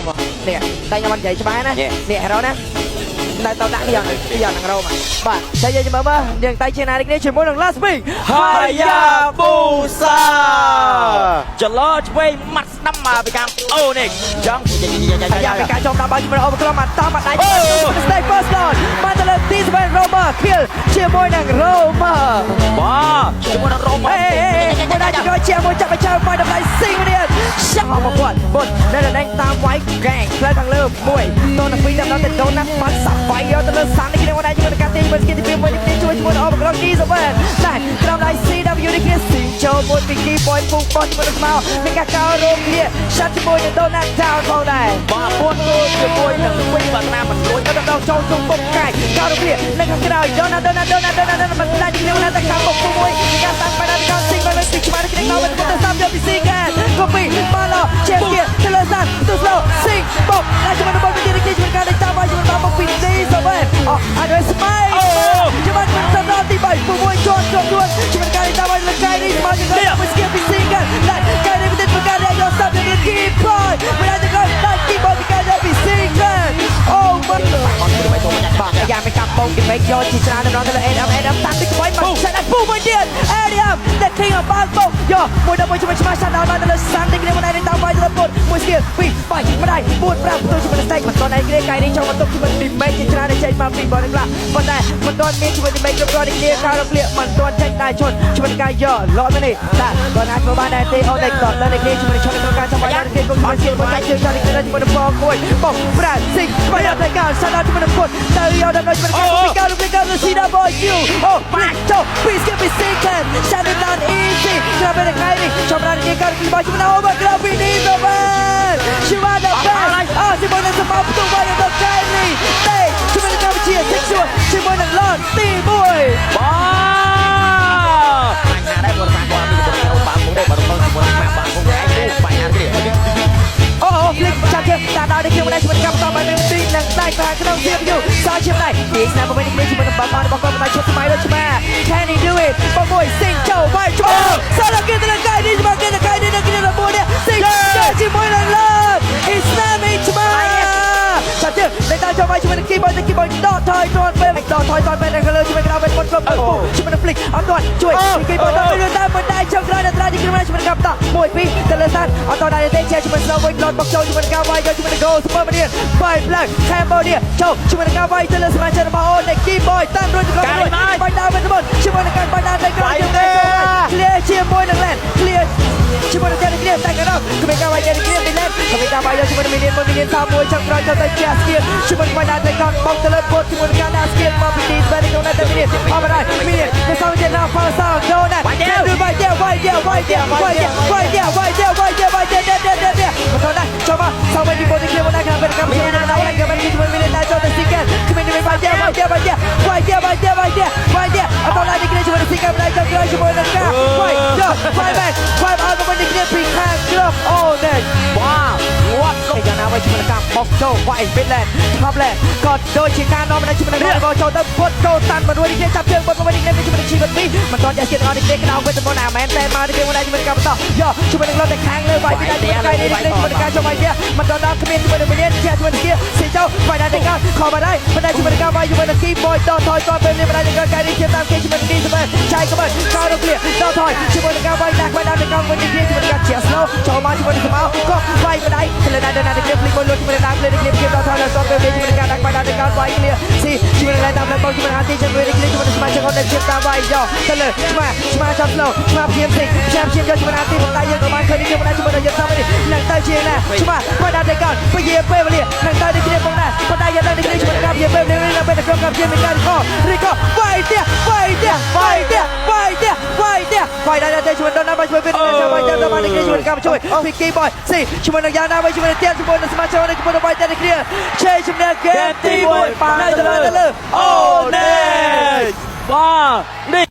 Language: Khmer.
mà nè tay nhau anh vậy cho bá nè nè đó nè tay tao đặt giờ thằng râu mà bạn tay giờ cho mơ nhưng tay trên này đi chuyển mối đường last week Hayabusa ចលោឆ្វេងម៉ាត់ស្ដាំមកពីខាងអូនេះចឹងយ៉ាពីការចុងតាមបាល់ជាមួយអូបក្រុមមកតាមបាត់ដៃ Stay first down បានទៅលើទីស្វែង Romer kill ជាមួយនឹង Romer បាទជាមួយនឹង Romer មិនដាច់ក៏ជាមួយចាប់បច្ចាមកតម្លៃស៊ីងនេះឆាក់មកគាត់បុតនៅតែតាមវាយកែងផ្លូវខាងលើមួយតោះនឹងពីដល់ទៅដូនណាស់បាត់សាប់វាយទៅលើសាននេះគ្នាមកដែរជាមួយនឹងការទីមួយទី2មួយទីជួយជាមួយអូបក្រុមទីស្វែងតែក្រុមដៃ CW នេះគេស៊ីងចូលមួយពីគីបយពុកបោះជាមួយនឹងស្មៅមានការកោរួមគ្នាឆាត់ជាមួយនឹងដូនណាស់ down ផងដែរបាទពួនទៅជាមួយនឹងវិញបាត់ណាមិនរួចទៅដល់ចូលជុំពុកកាយកោរួមគ្នានៅខាងក្រោយដូនណាមិនដាច់គ្នាណាតែខាងពុកមួយការតាំងបែរដល់កោស៊ីងទៅពីឆ្មារគ្នាដល់ទៅតាមយកពីស៊ីកាកូពីមកឡជេមទៀតទៅលើសានទៅស្លូស៊ីងពុកដល់ជាមួយនឹងបុកទីនេះជាមួយការតាមមកជាមួយតាមមកពីទីសវែនអត់ឲ្យស្មៃជាមួយនឹងសំដៅទី3ពុកមួយជាប់ខ្លួនជាមួយការតាមមកលើកាយនេះមកជាមួយមួយស្គីពីស៊ីកាដល់កាយនេះទៅការយកសាប់ទៅគីបយមិនដាច់ក៏ដល់គីបយពីការយកពីស៊ីកាអូមិនបាទយ៉ាងមិនកាប់បងពីមេយកជាច្រើនដល់ទៅលើ AM តាំងពីក្បួយមកឆាត់ពុកមួយទៀត AM តែឃើញបាល់បងយកមួយដល់មួយជាមួយឆ្មាឆាត់ដល់ទៅលើសាំទីគ្នាមកដែរតាមបាយទៅពុតមួយស្គីពីបាយមកដែរ4 5ទៅជាមួយស្តេកមិនតឯគ្នាកាយនេះចូលមកទុកជាមួយពីមេជាច្រើនចេញមកពីបលនេះខ្លះប៉ុន្តែមិនតមានជាមួយពីមេគ្រប់គ្រាន់គ្នាការរំលាកមិនតចេញដែរជន់ជាមួយកាយយកលោតនេះតែគាត់អាចមកបានដែរទេអូនេះគាត់លើនេះជាមួយឈុតក្នុងការចាំបាយដល់គេគុំមកជាមកជើងចូលនេះជាមួយបងមួយបងប្រាស៊ីបាយដល់ការសាត់ដល់ជាមួយពុតទៅយកដល់ជាមួយពីការរំលាកទៅស៊ីដល់បងយូអូបាក់ចូលពីស្គីពីស៊ីកាសាត់ដល់ easy ចាំពេលកាយនេះចាំដល់គេការពីបាយជាមួយអូមកក្រៅពីនេះទៅបានជួយដល់បានជាមួយនឹងសម្បត្តិទៅបាយដល់កាយនេះទេជាមួយនឹងកម្ពុជាសិក្សាជាមួយនឹងឡនទី1បាទបញ្ហាដែរបងប្អូនមានបងប្អូនបាក់មកបាទបងប្អូនមកបាក់មកឯងបញ្ហានេះអូភ្លេចចាំជើតាដល់នេះខ្ញុំមិនជួយកម្មតបនឹងទីនឹងដៃខាងក្នុងទៀតយូសាជាដៃពីស្នាមវិញនេះជាមួយនឹងបាល់របស់គាត់មិនជួយស្មៃដូចឆ្មា Can he do it បងមួយសិងចូលបាយចូលសារគេទៅកាយនេះមកគេទៅកាយនេះនឹងគ្នារបស់នេះសិងជាមួយនឹងឡន It's not me ឆ្មាចាំជើតែដល់ចូលបាយជាមួយនឹងគីបយទៅគីបយដកថយទាន់ពេលដកថយទាន់ពេលនៅលើជាមួយក្រៅពេលមុនគ្រប់ជាមួយនឹងភ្លេចអត់ទាន់ជួយគីបយទៅលើតាមមិនដៃចុងក្រោយដល់ត្រាទីក្រុមជាមួយនឹងកម្មត1 2ទៅលើសានអត់ទាន់ដែរទេជាមួយ Slow វិញឡនបកចូលជាមួយនឹងការវាយយកជាមួយនឹង Goal Super Mania បាយផ្លាក់ Cambodia ចូលជាមួយនឹងការវាយទៅលើសមាជិករបស់អូននៃគីបយតាមរួចទៅក្រោយបាយដើរវិញទៅមុនជាមួយនឹងការបាយដើរទៅក្រោយclear ជាមួយនឹង Land clear ជាមួយនឹងតែគ្នាតែក៏ដល់គឺមានការវាយតែគ្នាពី Land គឺមានការវាយយកជាមួយនឹង Minion តាមមួយចុងក្រោយទៅជាស្គៀនជាមួយនឹងបាយដើរទៅក្រោយបងទៅលើពុតជាមួយនឹងការដើរស្គៀនមកពីទីស្វែងក្នុងតែ Minion អត់បាន Minion ទៅសងជាណាផាសោដូណាវាយទៀតមកទៅណាចូលមកសងវិញពីពុតទីគ្នាមកដែរពេលកម្មជាណាដល់គេបានជាមួយ Minion ដែរចូលទៅស៊ីកែគឺមានវាយទៀតអត់ដល់ដែរជាមួយនឹងស៊ីកែដែរចូលក្រោយជាមួយនឹងការវាយយកវាយអត់មកវិញគ្នាពីខាងក្រោយអូនេះបាទវត្តលោកយ៉ាងណាវិញជាមួយនឹងការបោកចូលវាយ Midland Top Land ក៏ដូចជាការនាំនៅជាមួយនឹងរបស់ចូលទៅពុតចូលតាន់មករួចនេះចាប់ជើងពុតមកវិញនេះជាមួយនឹងជីវិតពីមិនទាន់ចាស់ជាតិអត់នេះក្តៅវិញទៅមុនអាមែនតែមកនេះមួយដែរជាមួយនឹងការបន្តយកជាមួយនឹងលោតតែខាងលើវាយពីដៃនេះជាមួយនឹងការចូលវាយទៀតមិនទាន់ដល់គ្មានជាមួយនឹងវិញ្ញាណជាជាមួយនឹងkiaស៊ីចូលវាយដែរតែខំមកដែរមិនដែរជាមួយនឹងការវាយជាមួយនឹង Keyboy តថយតពេលនេះមិនដែរនឹងការនេះជាតាមគេជាមួយនឹងនេះស្មែឆៃក្បិតកោរគ្នាតថយជាមួយនឹងការវាយដែរវាយដែរតែវិញនេះជាមួយនឹងការជា slow ចូលមកជាមួយនឹងស្មៅក៏វាយមិនដែរទៅលើដែរដល់នេះភ្លេចមួយលុតជាមួយនឹងភ្លេចនេះគេតថយដល់ពេលនេះជាមួយនឹងការដាក់វាយដែរតែការវាយគ្នាស៊ីជាមួយនឹងតាមបងជាមួយនឹងអាទីជាមួយនឹងជាមួយនឹងស្មៅចង់តែតាមវាយយកទៅលើស្មៅចាប់ slow ស្មៅព្យាមស៊ីយកជាមួយអាទីបងតែយើងក៏បានឃើញនេះជាមួយនឹងយកតាមនេះនឹងទៅជាណាស្មៅវាយដែរតែការពជាពេលវេលានឹងទៅនេះគ្នាបងដែរប៉ុន្តែយកទៅនេះជាមួយនឹងការពជាពេលវេលានៅពេលក្រុមការពជាមានការរីកវាយទៀតវាយដែរតែជួយដល់ណាមកជួយពេលចាំបាយទៅដល់នេះជួយកម្មជួយពីគីបយស៊ីជាមួយនឹងយ៉ាងណាវិញជាមួយទៀតជាមួយនឹងសមាជិកនេះជាមួយនឹងបាយតែនេះគ្នាជ័យជំនះ Game ទី1បានទៅលើអូនេះបាទនេះ